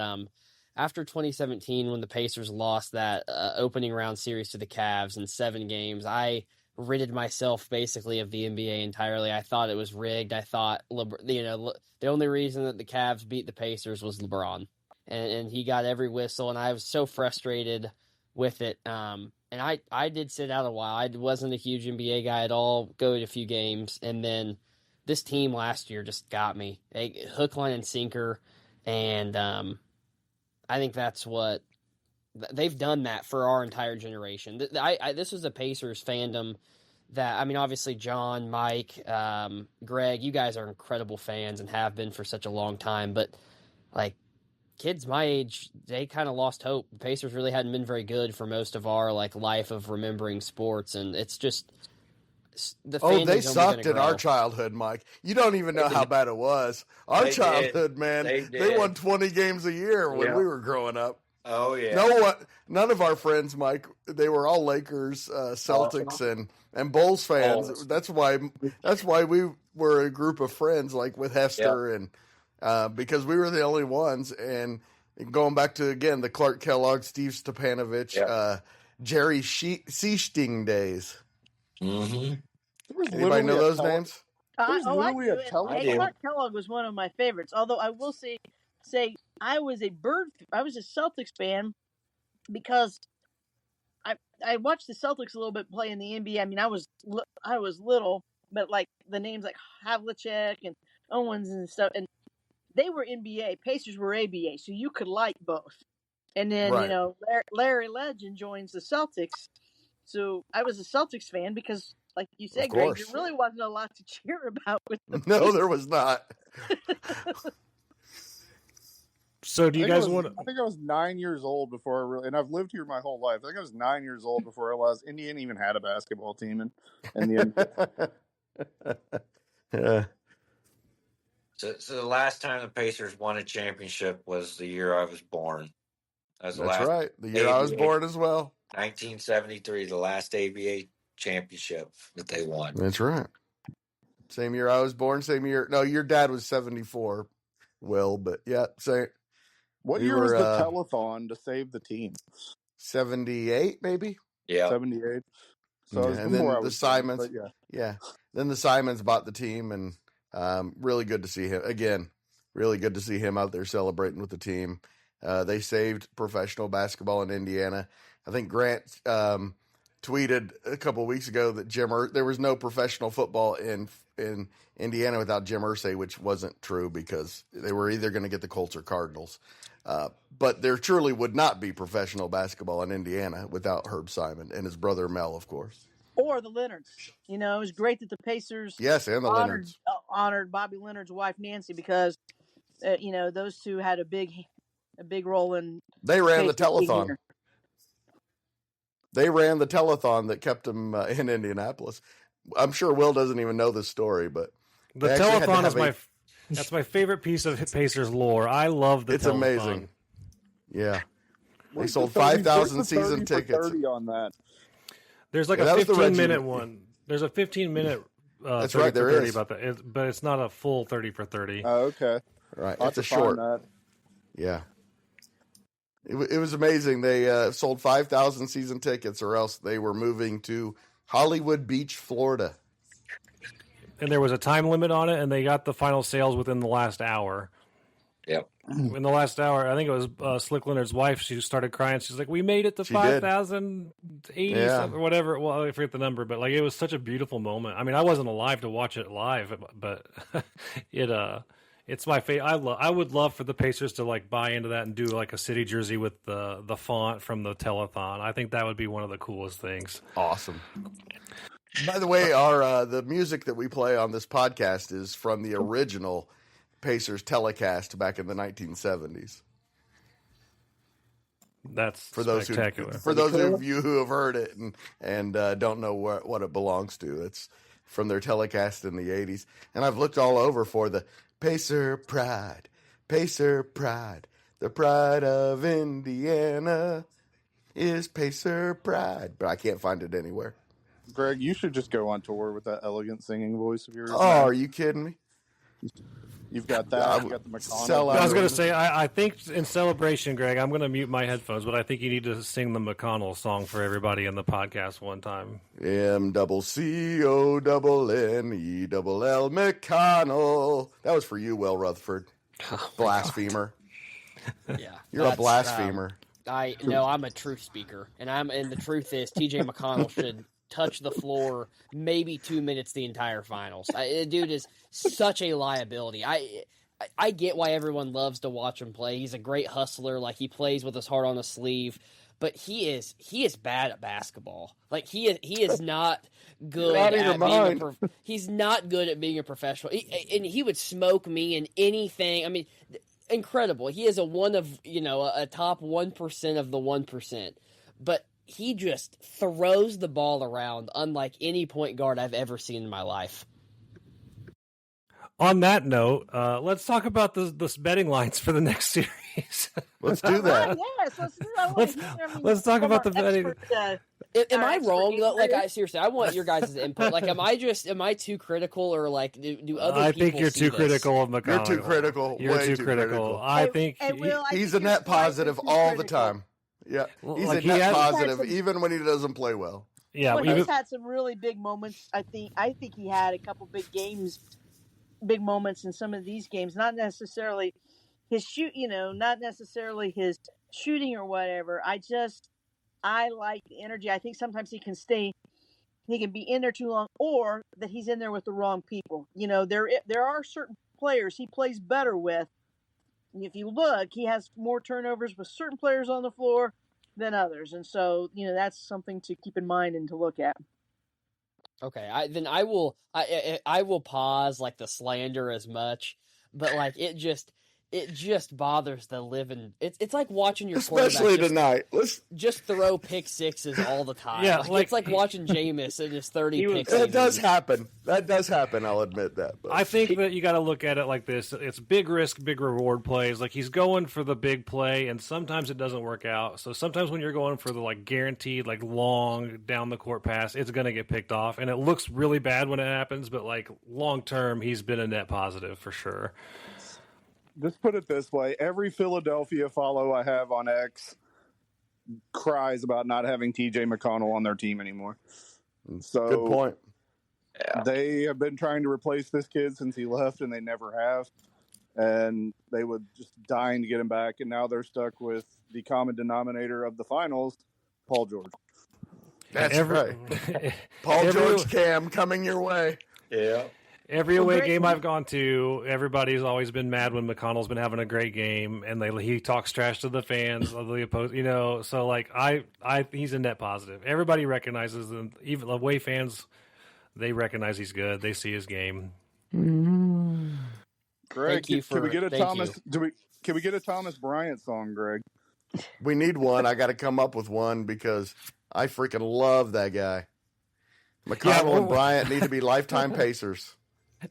after 2017 when the Pacers lost that opening round series to the Cavs in 7 games, I ridded myself basically of the NBA entirely. I thought it was rigged. I thought the only reason that the Cavs beat the Pacers was LeBron, and he got every whistle, and I was so frustrated with it. And I did sit out a while. I wasn't a huge NBA guy at all, go to a few games. And then this team last year just got me. Hook, line, and sinker. And I think that's what they've done that for our entire generation. This was a Pacers fandom that, I mean, obviously John, Mike, Greg, you guys are incredible fans and have been for such a long time. But, like, kids my age, they kind of lost hope. The Pacers really hadn't been very good for most of our life of remembering sports, and it's just the they sucked in our childhood, Mike. You don't even know how bad it was. Our childhood, man, they won 20 games a year when we were growing up. Oh yeah. None of our friends, Mike, they were all Lakers, Celtics, and Bulls fans. That's why we were a group of friends, like with Hester and. Because we were the only ones, and going back to, again, the Clark Kellogg, Steve Stepanovich, Jerry Seasting days. Mm-hmm. Anybody know those names? I do. Clark Kellogg was one of my favorites, although I will say I was a Celtics fan because I watched the Celtics a little bit play in the NBA. I mean, I was little, but like the names like Havlicek and Owens and stuff, and they were NBA, Pacers were ABA, so you could like both. And then, Larry Legend joins the Celtics. So I was a Celtics fan because, like you said, Greg, there really wasn't a lot to cheer about with the No, there was not. So do you guys want to... I think I was 9 years old before and I've lived here my whole life. I think I was 9 years old before I realized Indiana even had a basketball team in the NBA. Yeah. So the last time the Pacers won a championship was the year I was born. That's right. The year I was born as well. 1973, the last ABA championship that they won. That's right. Same year I was born, same year. No, your dad was 74, Will, but yeah, same. What year was the telethon to save the team? 78, maybe? Yeah. 78. So and then the Simons. Then the Simons bought the team, and really good to see him again. Really good to see him out there celebrating with the team. They saved professional basketball in Indiana. I think Grant tweeted a couple of weeks ago that there was no professional football in Indiana without Jim Irsay, which wasn't true because they were either going to get the Colts or Cardinals. But there truly would not be professional basketball in Indiana without Herb Simon and his brother Mel, of course. Or the Leonards. It was great that the Pacers and the Leonards honored Bobby Leonard's wife Nancy because those two had a big role in. They ran the telethon. They ran the telethon that kept them in Indianapolis. I'm sure Will doesn't even know this story, but the telethon is that's my favorite piece of Pacers lore. I love the telethon. It's amazing. Yeah. They sold 5,000 season tickets. 30 on that. There's like a 15-minute one. There's a 15-minute that's right, there 30 is. about that. But it's not a full 30 for 30. Oh, okay. Right. It's a short. Yeah. It was amazing. They sold 5,000 season tickets or else they were moving to Hollywood Beach, Florida. And there was a time limit on it, and they got the final sales within the last hour. Yep. In the last hour, I think it was Slick Leonard's wife. She started crying. She's like, "We made it to 5,080 or whatever." Well, I forget the number, but like it was such a beautiful moment. I mean, I wasn't alive to watch it live, but it's my favorite. I would love for the Pacers to like buy into that and do like a city jersey with the font from the telethon. I think that would be one of the coolest things. Awesome. By the way, our the music that we play on this podcast is from the original Pacers telecast back in the 1970s. That's for spectacular. For those of you who have heard it and don't know what it belongs to, it's from their telecast in the 80s. And I've looked all over for the Pacer Pride, the pride of Indiana is Pacer Pride, but I can't find it anywhere. Greg, you should just go on tour with that elegant singing voice of yours. Oh, are you kidding me? You've got that. You've got the McConnell. I was going to say, I think in celebration, Greg, I'm going to mute my headphones, but I think you need to sing the McConnell song for everybody in the podcast one time. MCCONNELL McConnell. That was for you, Will Rutherford. Oh, blasphemer. Yeah, you're a blasphemer. I'm a truth speaker, and the truth is, TJ McConnell should touch the floor maybe 2 minutes the entire finals. The dude is such a liability. I get why everyone loves to watch him play. He's a great hustler. Like, he plays with his heart on his sleeve, but he is bad at basketball. Like, he is not good he's not good at being a professional. And he would smoke me in anything. I mean, incredible. He is a top 1% of the 1%. But he just throws the ball around unlike any point guard I've ever seen in my life. On that note, let's talk about the betting lines for the next series. Let's do that. Yes, let's do that. Let's talk about the betting. Am I wrong though? Like, seriously, I want your guys' input. Like, am I too critical, or like do other? I people think you're too critical of McConnell. You're too critical. You're too critical. I think he's a net positive all the time. Yeah, he's a net positive even when he doesn't play well. Yeah, he's had some really big moments. I think he had a couple big moments in some of these games. Not necessarily his not necessarily his shooting or whatever. I like the energy. I think sometimes he can be in there too long, or that he's in there with the wrong people. There are certain players he plays better with. If you look, he has more turnovers with certain players on the floor than others. And so, that's something to keep in mind and to look at. Okay, I will pause like the slander as much, but like it just bothers the living. It's like watching your especially tonight. Let's just throw pick sixes all the time. Yeah, it's like watching Jameis and his 30 picks. That does happen. I'll admit that. But I think that you got to look at it like this. It's big risk, big reward plays. Like, he's going for the big play, and sometimes it doesn't work out. So sometimes when you're going for the like guaranteed, like long down the court pass, it's going to get picked off, and it looks really bad when it happens. But like long term, he's been a net positive for sure. Just put it this way. Every Philadelphia follow I have on X cries about not having TJ McConnell on their team anymore. So good point. They have been trying to replace this kid since he left, and they never have. And they were just dying to get him back, and now they're stuck with the common denominator of the finals, Paul George. That's right. Paul George Cam coming your way. Yeah. Every away game I've gone to, everybody's always been mad when McConnell's been having a great game, and he talks trash to the fans of the opposed. So like he's a net positive. Everybody recognizes him, even away fans. They recognize he's good. They see his game. Greg, can we get a Thomas? Can we get a Thomas Bryant song, Greg? We need one. I got to come up with one because I freaking love that guy. McConnell and Bryant need to be lifetime Pacers.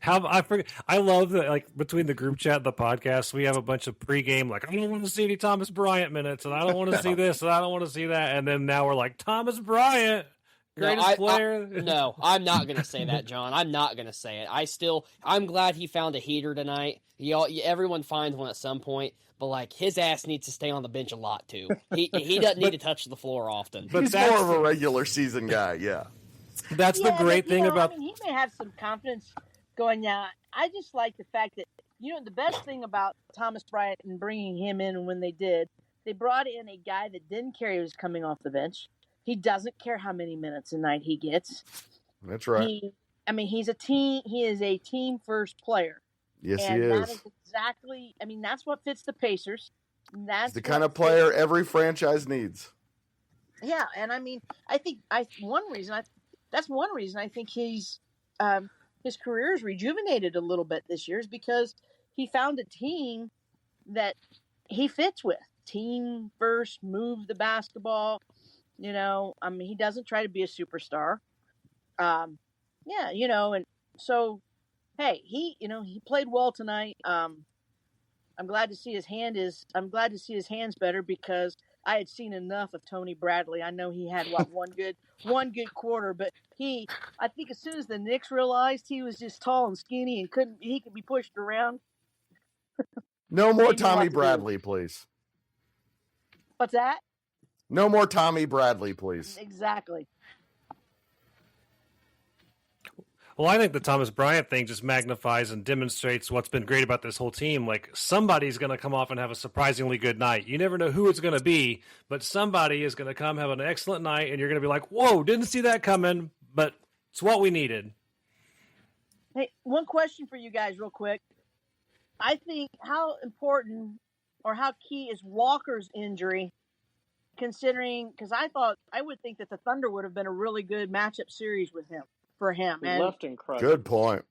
I love that, like, between the group chat and the podcast, we have a bunch of pregame, like, I don't want to see any Thomas Bryant minutes, and I don't want to see this, and I don't want to see that, and then now we're like, Thomas Bryant, greatest player. No, I'm not going to say that, John. I'm not going to say it. I'm glad he found a heater tonight. Everyone finds one at some point, but, like, his ass needs to stay on the bench a lot, too. He doesn't need to touch the floor often. But he's more of a regular season guy, yeah. That's the great thing about... he may have some confidence going now. I just like the fact that, the best thing about Thomas Bryant and bringing him in when they did, they brought in a guy that didn't care he was coming off the bench. He doesn't care how many minutes a night he gets. That's right. He is a team first player. Yes, and he is. That is exactly, that's what fits the Pacers. That's the kind of player every franchise needs. Yeah, and I think that's one reason I think he's his career is rejuvenated a little bit this year is because he found a team that he fits with. Team first, move the basketball. He doesn't try to be a superstar. And so, hey, he played well tonight. I'm glad to see his hands better because I had seen enough of Tony Bradley. I know he had one good quarter, but I think as soon as the Knicks realized he was just tall and skinny and he could be pushed around. No more Tommy Bradley, please. What's that? No more Tommy Bradley, please. Exactly. Well, I think the Thomas Bryant thing just magnifies and demonstrates what's been great about this whole team. Like, somebody's going to come off and have a surprisingly good night. You never know who it's going to be, but somebody is going to come have an excellent night, and you're going to be like, whoa, didn't see that coming, but it's what we needed. Hey, one question for you guys real quick. I think how important or how key is Walker's injury, considering, because I would think that the Thunder would have been a really good matchup series with him. For him, and left incredible. Good point.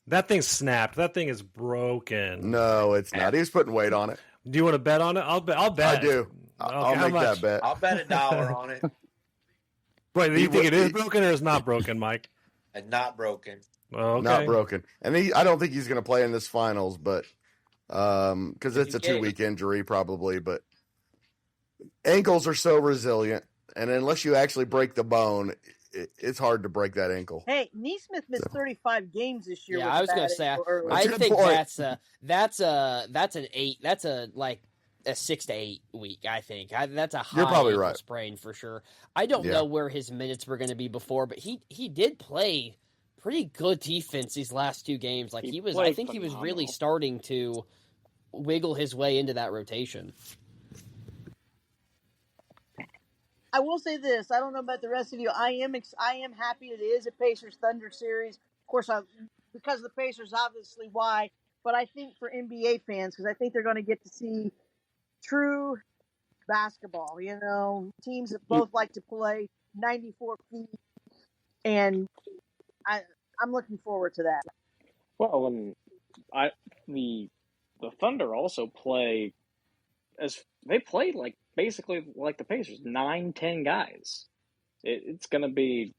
That thing snapped. That thing is broken. No, it's not. He's putting weight on it. Do you want to bet on it? I'll bet. I do. I'll make that bet. I'll bet $1 on it. Wait, do you think it is broken or is not broken, Mike? Not broken. Okay. Not broken. And I don't think he's going to play in this finals, but because it's a 2-week injury probably. But ankles are so resilient, and unless you actually break the bone, it's hard to break that ankle. Hey, Neesmith missed 35 games this year. Yeah, I was going to say, I think that's an 8. That's a 6 to 8 week. I think that's a high ankle sprain for sure. I don't know where his minutes were going to be before, but he did play pretty good defense these last 2 games. Like he was, I think he was really starting to wiggle his way into that rotation. I will say this. I don't know about the rest of you. I am happy it is a Pacers-Thunder series. Of course, because the Pacers, obviously why. But I think for NBA fans, because I think they're going to get to see true basketball. Teams that both like to play 94 feet. And I'm looking forward to that. Well, and the Thunder also play they played basically like the Pacers, 9-10 guys. It's going to be,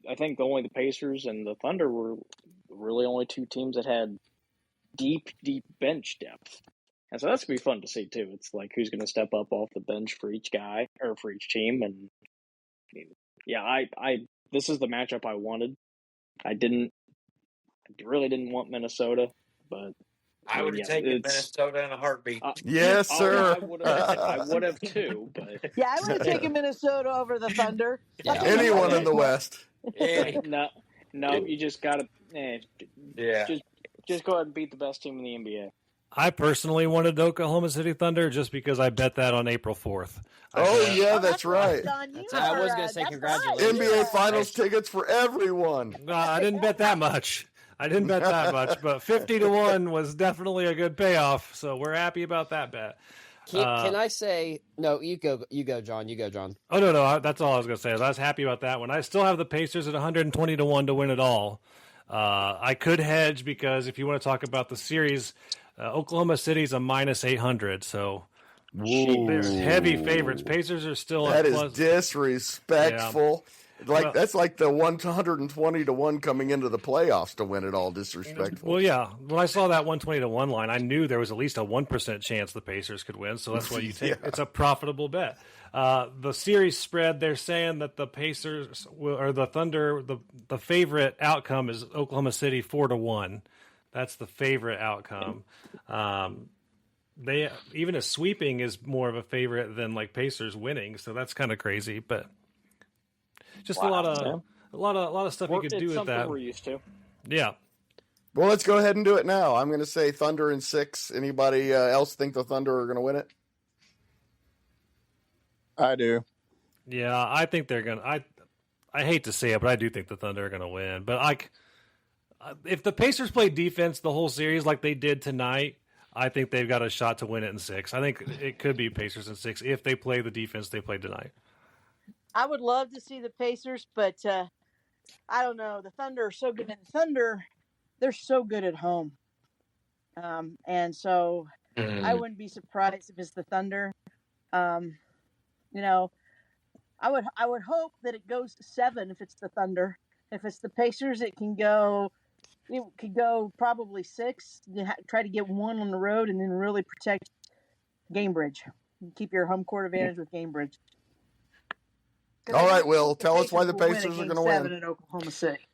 I think only the Pacers and the Thunder were really only 2 teams that had deep bench depth. And so that's going to be fun to see too. It's like who's going to step up off the bench for each guy or for each team. And this is the matchup I wanted. I really didn't want Minnesota, but I would have taken Minnesota in a heartbeat. Yes, sir. I would have too. But I would have taken Minnesota over the Thunder. Yeah. Anyone in the West. No, you just got to. Just go ahead and beat the best team in the NBA. I personally wanted the Oklahoma City Thunder just because I bet that on April 4th. That's right. I was going to say congratulations. NBA Finals tickets for everyone. I didn't bet that much. But 50-1 was definitely a good payoff. So we're happy about that bet. Can I say no? You go, John. Oh no, that's all I was going to say. I was happy about that one. I still have the Pacers at 120-1 to win it all. I could hedge because if you want to talk about the series, Oklahoma City's a -800, so they're heavy favorites. Pacers are still that is disrespectful. Yeah. That's like the 120-1 coming into the playoffs to win it all. Disrespectful. Well, yeah. When I saw that 120-1 line, I knew there was at least a 1% chance the Pacers could win. So that's why you take. It's a profitable bet. The series spread, they're saying that the Pacers or the Thunder, the favorite outcome is Oklahoma City 4-1. That's the favorite outcome. They even a sweeping is more of a favorite than like Pacers winning. So that's kind of crazy, but. Just a lot of stuff you could do with that. We're used to. Yeah. Well, let's go ahead and do it now. I'm going to say Thunder in 6. Anybody else think the Thunder are going to win it? I do. Yeah, I think they're going to. I hate to say it, but I do think the Thunder are going to win. But if the Pacers play defense the whole series like they did tonight, I think they've got a shot to win it in 6. I think it could be Pacers in 6 if they play the defense they played tonight. I would love to see the Pacers, but I don't know. The Thunder are so good. And the Thunder, they're so good at home. And so I wouldn't be surprised if it's the Thunder. I would hope that it goes to 7 if it's the Thunder. If it's the Pacers, it could go probably 6. You try to get 1 on the road and then really protect Gamebridge. Keep your home court advantage with Gamebridge. All right, Will, tell us why the Pacers are going to win. In Oklahoma City.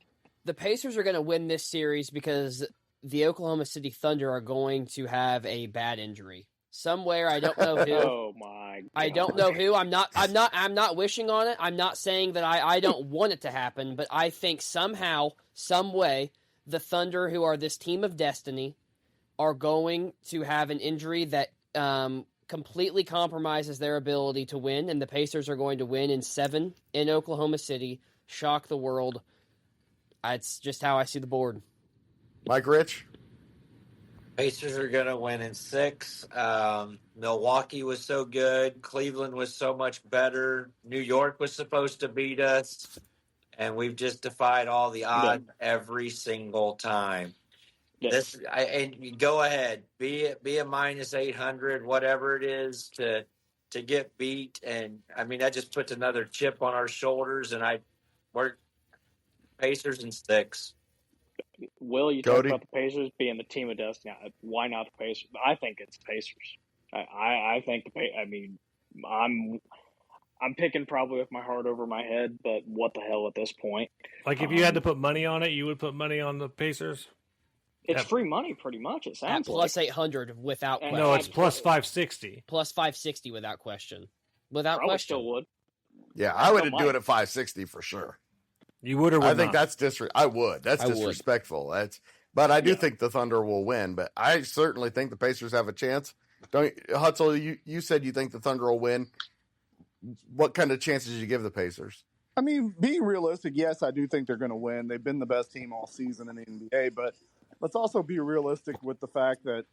The Pacers are going to win this series because the Oklahoma City Thunder are going to have a bad injury somewhere. I don't know who. Oh my God. I don't know who. I'm not wishing on it. I'm not saying that I don't want it to happen, but I think somehow, some way, the Thunder, who are this team of destiny, are going to have an injury that completely compromises their ability to win, and the Pacers are going to win in 7 in Oklahoma City, shock the world. It's just how I see the board. Mike Rich? Pacers are going to win in 6. Milwaukee was so good. Cleveland was so much better. New York was supposed to beat us, and we've just defied all the odds every single time. Yeah. And go ahead, be a -800, whatever it is to get beat, and I mean that just puts another chip on our shoulders. And we're Pacers in 6. Will, you talk about the Pacers being the team of destiny? Why not the Pacers? I think it's the Pacers. I think I mean, I'm picking probably with my heart over my head, but what the hell at this point? Like if you had to put money on it, you would put money on the Pacers. It's free money, pretty much. It sounds at plus 800 without question. No, it's plus 560. Plus 560 without question. Probably question. Still would. Yeah, I would do it at 560 for sure. You would or would I think not? that's I would. That's disrespectful. But I do think the Thunder will win. But I certainly think the Pacers have a chance. Hutsell, you said you think the Thunder will win. What kind of chances did you give the Pacers? I mean, being realistic, yes, I do think they're going to win. They've been the best team all season in the NBA, but let's also be realistic with the fact that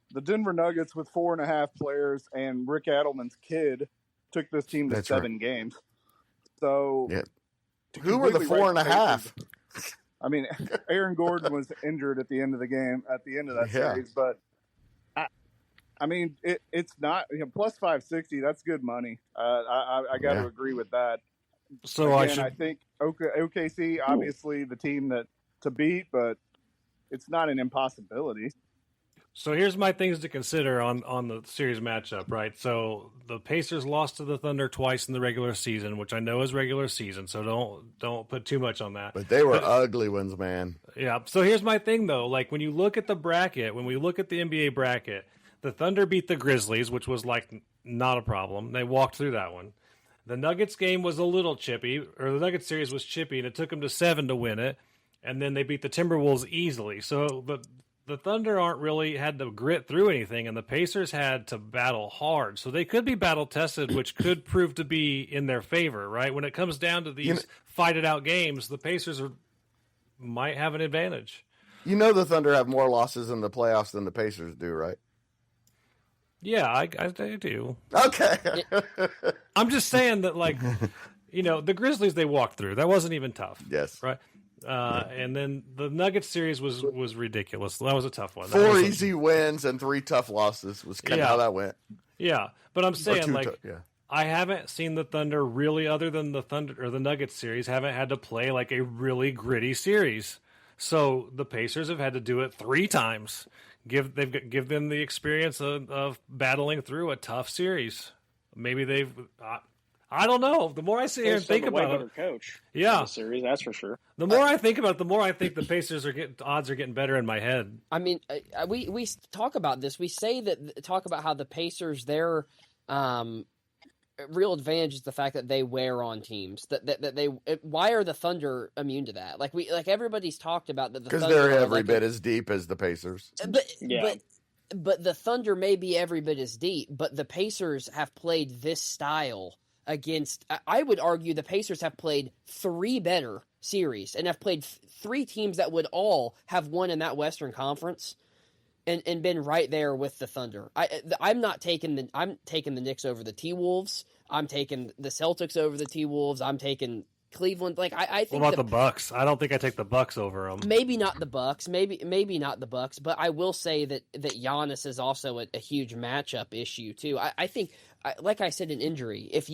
the Denver Nuggets with 4.5 players and Rick Adelman's kid took this team to 7 games. So, who were the 4.5? I mean, Aaron Gordon was injured at the end of the game, at the end of that series. But I mean, it's not plus 560. That's good money. I got to agree with that. So again, I think OKC obviously the team to beat, but it's not an impossibility. So here's my things to consider on the series matchup, right? So the Pacers lost to the Thunder twice in the regular season, which I know is regular season, so don't put too much on that. But they were ugly ones, man. Yeah. So here's my thing though, like when you look at the bracket, when we look at the NBA bracket, the Thunder beat the Grizzlies, which was like not a problem. They walked through that one. The Nuggets game was a little chippy, or the Nuggets series was chippy, and it took them to 7 to win it. And then they beat the Timberwolves easily. So the Thunder aren't really had to grit through anything, and the Pacers had to battle hard. So they could be battle tested, which could prove to be in their favor, right? When it comes down to these fight it out games, the Pacers might have an advantage. You know the Thunder have more losses in the playoffs than the Pacers do, right? Yeah, I do. Okay. I'm just saying that, like, the Grizzlies they walked through. That wasn't even tough. Yes. Right? And then the Nuggets series was ridiculous. That was a tough one. 4 easy wins and 3 tough losses was kind of how that went. Yeah, but I'm saying, yeah. I haven't seen the Thunder really, other than the Thunder or the Nuggets series, haven't had to play like a really gritty series. So the Pacers have had to do it 3 times. Give them the experience of battling through a tough series. Maybe they've. I don't know. The more I sit here and think about it, coach. Yeah, in the series, that's for sure. The more I think about it, the more I think the Pacers odds are getting better in my head. I mean, we talk about this. We talk about how the Pacers, their real advantage is the fact that they wear on teams. Why are the Thunder immune to that? Like everybody's talked about that. Because they're every bit as deep as the Pacers. But the Thunder may be every bit as deep. But the Pacers have played this style against. I would argue the Pacers have played 3 better series and have played 3 teams that would all have won in that Western Conference. And been right there with the Thunder. I'm taking the Knicks over the T-Wolves. I'm taking the Celtics over the T-Wolves. I'm taking Cleveland. I think. What about the Bucks? I don't think I take the Bucks over them. Maybe not the Bucks. Maybe not the Bucks. But I will say that Giannis is also a huge matchup issue too. I think, like I said, an injury. If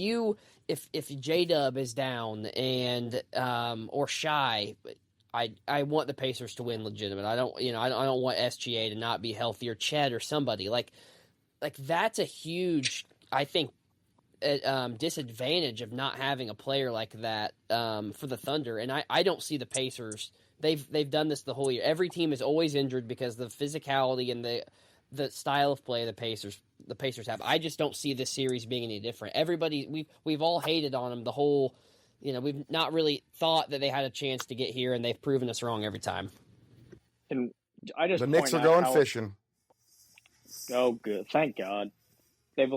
J-Dub is down and or Shy. I want the Pacers to win legitimate. I don't want SGA to not be healthy or Chet or somebody like that's a huge, I think, disadvantage of not having a player like that for the Thunder. And I don't see the Pacers. They've done this the whole year. Every team is always injured because of the physicality and the style of play the Pacers have. I just don't see this series being any different. We've all hated on them the whole. We've not really thought that they had a chance to get here, and they've proven us wrong every time. And I just the Knicks are going fishing. Oh, good! Thank God. They've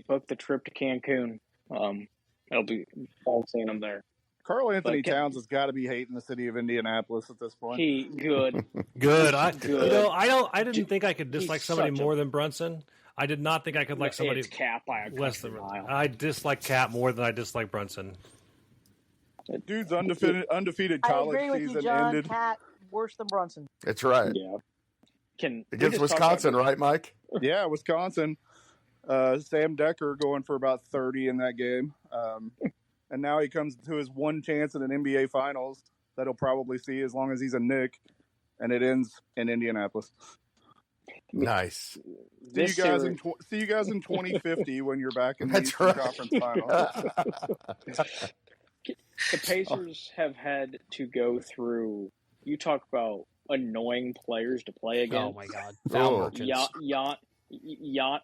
booked the trip to Cancun. It'll be fun seeing them there. Carl Anthony Towns has got to be hating the city of Indianapolis at this point. Good. Good. I didn't think I could dislike somebody more than Brunson. I did not think I could like somebody Cap by a less than mile. I dislike Cap more than I dislike Brunson. Dude's undefeated college I agree with season you, John. ended. Cat worse than Brunson. That's right. Yeah. Against Wisconsin, right, Mike? Yeah, Wisconsin. Sam Decker going for about 30 in that game. And now he comes to his one chance in an NBA Finals that he'll probably see as long as he's a Knick, and it ends in Indianapolis. Nice. See you guys in 2050 when you're back in the Eastern Conference Finals. The Pacers have had to go through. You talk about annoying players to play against. Oh my God! Foul merchants. Yeah,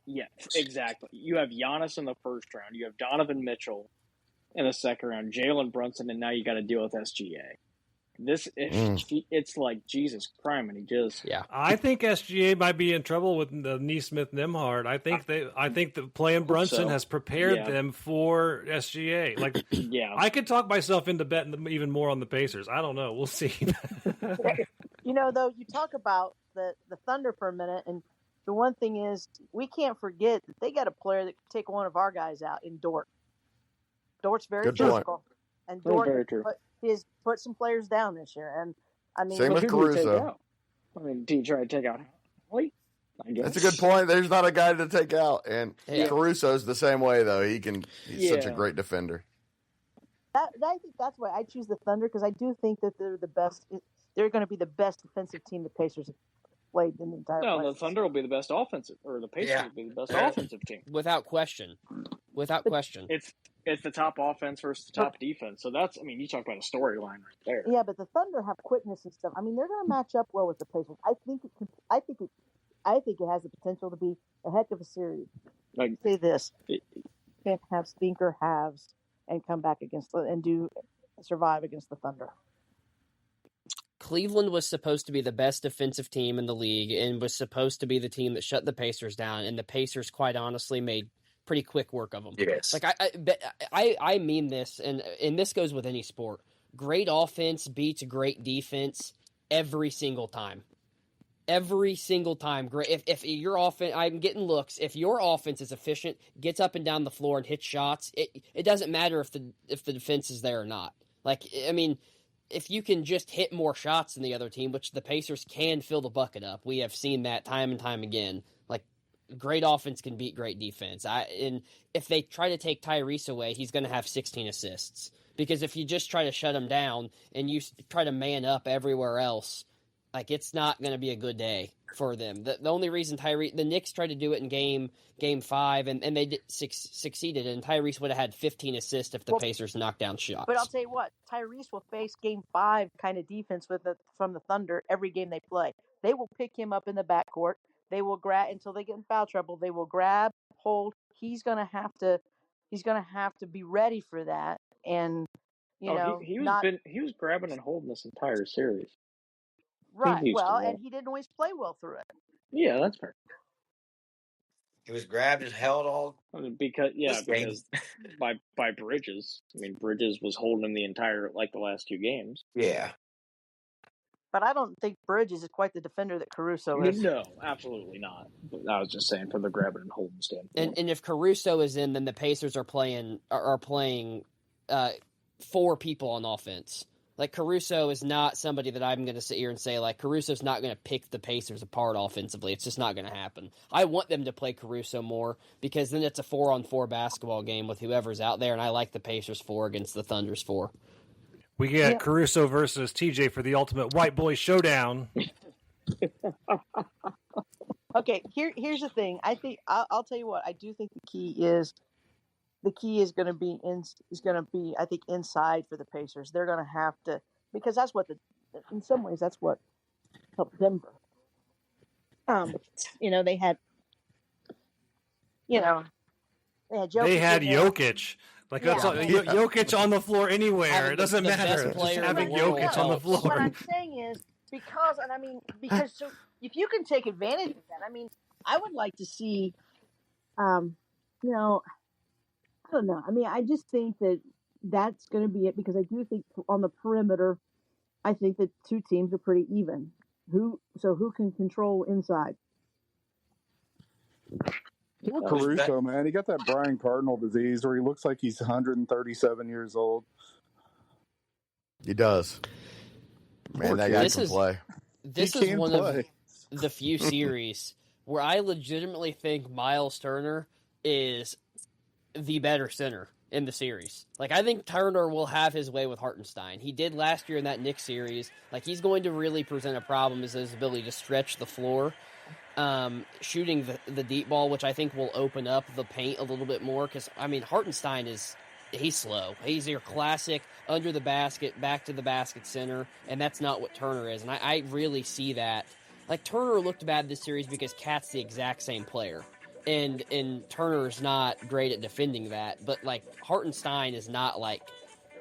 exactly. You have Giannis in the first round. You have Donovan Mitchell in the second round. Jalen Brunson, and now you got to deal with SGA. It's like Jesus Christ, and he just. Yeah, I think SGA might be in trouble with the Neesmith Nembhard. I think that playing Brunson has prepared them for SGA. Like, I could talk myself into betting even more on the Pacers. I don't know. We'll see. Though, you talk about the Thunder for a minute, and the one thing is we can't forget that they got a player that could take one of our guys out in Dort. Dort's very physical, and Dort has put some players down this year. And I mean, same with Caruso. Do you try to take out Hoyt? That's a good point. There's not a guy to take out, and Caruso's the same way though. He's such a great defender. I think that's why I choose the Thunder, because I do think that they're the best. They're going to be the best defensive team the Pacers have played in the entire. No, the Thunder will be the best offensive, or the Pacers will be the best offensive team without question. It's the top offense versus the top defense. So that's, you talk about a storyline right there. Yeah, but the Thunder have quickness and stuff. They're going to match up well with the Pacers. I think it has the potential to be a heck of a series. Say this: can't have stinker halves and come back survive against the Thunder. Cleveland was supposed to be the best defensive team in the league and was supposed to be the team that shut the Pacers down, and the Pacers, quite honestly, made pretty quick work of them. Yes. Like I mean this, and this goes with any sport. Great offense beats great defense every single time. Every single time. Great. If your offense, I'm getting looks. If your offense is efficient, gets up and down the floor and hits shots, it doesn't matter if the defense is there or not. Like, I mean, if you can just hit more shots than the other team, which the Pacers can fill the bucket up, we have seen that time and time again. Like, great offense can beat great defense. And if they try to take Tyrese away, he's going to have 16 assists. Because if you just try to shut him down and you try to man up everywhere else, like, it's not going to be a good day for them. The only reason the Knicks tried to do it in game 5, and they succeeded, and Tyrese would have had 15 assists if the Pacers knocked down shots. But I'll tell you what, Tyrese will face game 5 kind of defense from the Thunder every game they play. They will pick him up in the backcourt. They will grab until they get in foul trouble. They will grab, hold. He's gonna have to be ready for that. And he was grabbing and holding this entire series. Right. Well, and he didn't always play well through it. Yeah, that's fair. He was grabbed and held all because by Bridges. I mean, Bridges was holding him the entire the last 2 games. Yeah. But I don't think Bridges is quite the defender that Caruso is. No, absolutely not. But I was just saying from the grabbing and holding standpoint. And if Caruso is in, then the Pacers are playing 4 people on offense. Like, Caruso is not somebody that I'm going to sit here and say, like, Caruso's not going to pick the Pacers apart offensively. It's just not going to happen. I want them to play Caruso more because then it's a 4-on-4 basketball game with whoever's out there, and I like the Pacers 4 against the Thunder's 4. We get Caruso versus TJ for the ultimate white boy showdown. Okay, here's the thing. I think I'll tell you what. I do think the key is going to be I think inside for the Pacers. They're going to have to, because that's what in some ways that's what helped Denver. They had Jokic. They had Jokic. Like, that's Jokic on the floor anywhere. It doesn't matter. Just having Jokic on the floor. What I'm saying is because so if you can take advantage of that, I mean, I would like to see, I don't know. I mean, I just think that's going to be it because I do think on the perimeter, I think that 2 teams are pretty even. Who can control inside? Caruso, man, he got that Brian Cardinal disease where he looks like he's 137 years old. He does. Man, that guy can play. This is one of the few series where I legitimately think Miles Turner is the better center in the series. Like, I think Turner will have his way with Hartenstein. He did last year in that Knicks series. Like, he's going to really present a problem is his ability to stretch the floor. Shooting the deep ball, which I think will open up the paint a little bit more. Because, I mean, Hartenstein he's slow. He's your classic under the basket, back to the basket center, and that's not what Turner is. And I really see that. Like, Turner looked bad this series because Cat's the exact same player. And Turner's not great at defending that. But, like, Hartenstein is not like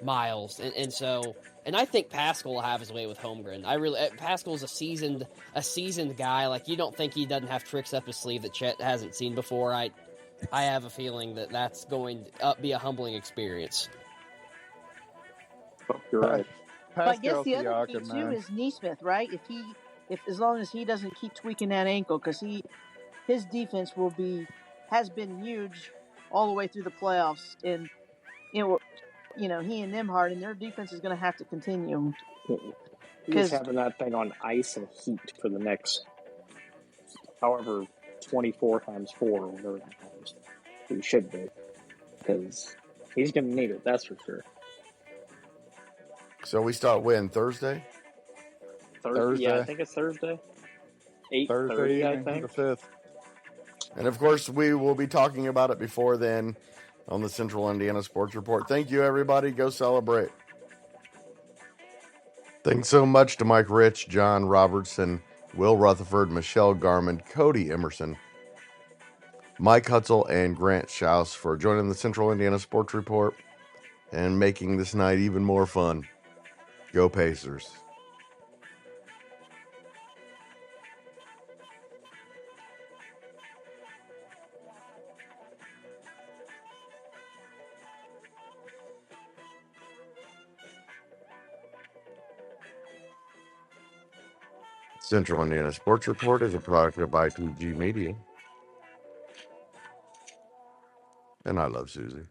Miles. And I think Pascal will have his way with Holmgren. Pascal's a seasoned guy. Like, you don't think he doesn't have tricks up his sleeve that Chet hasn't seen before. I have a feeling that's going to be a humbling experience. You're right. But I guess the other key too is Nesmith, right? If as long as he doesn't keep tweaking that ankle, because his defense has been huge all the way through the playoffs, and he and Nembhard and their defense is going to have to continue. He's having that thing on ice and heat for the next, however, 24 times 4 or whatever that is. He should be, because he's going to need it. That's for sure. So we start when? Thursday? Thursday. Yeah, I think it's Thursday. 8:30, I think. The 5th. And of course, we will be talking about it before then on the Central Indiana Sports Report. Thank you, everybody. Go celebrate. Thanks so much to Mike Rich, John Robertson, Will Rutherford, Michelle Garmon, Codey Emerson, Mike Hutsell, and Grant Shouse for joining the Central Indiana Sports Report and making this night even more fun. Go Pacers. Central Indiana Sports Report is a product of I2G Media. And I love Susie.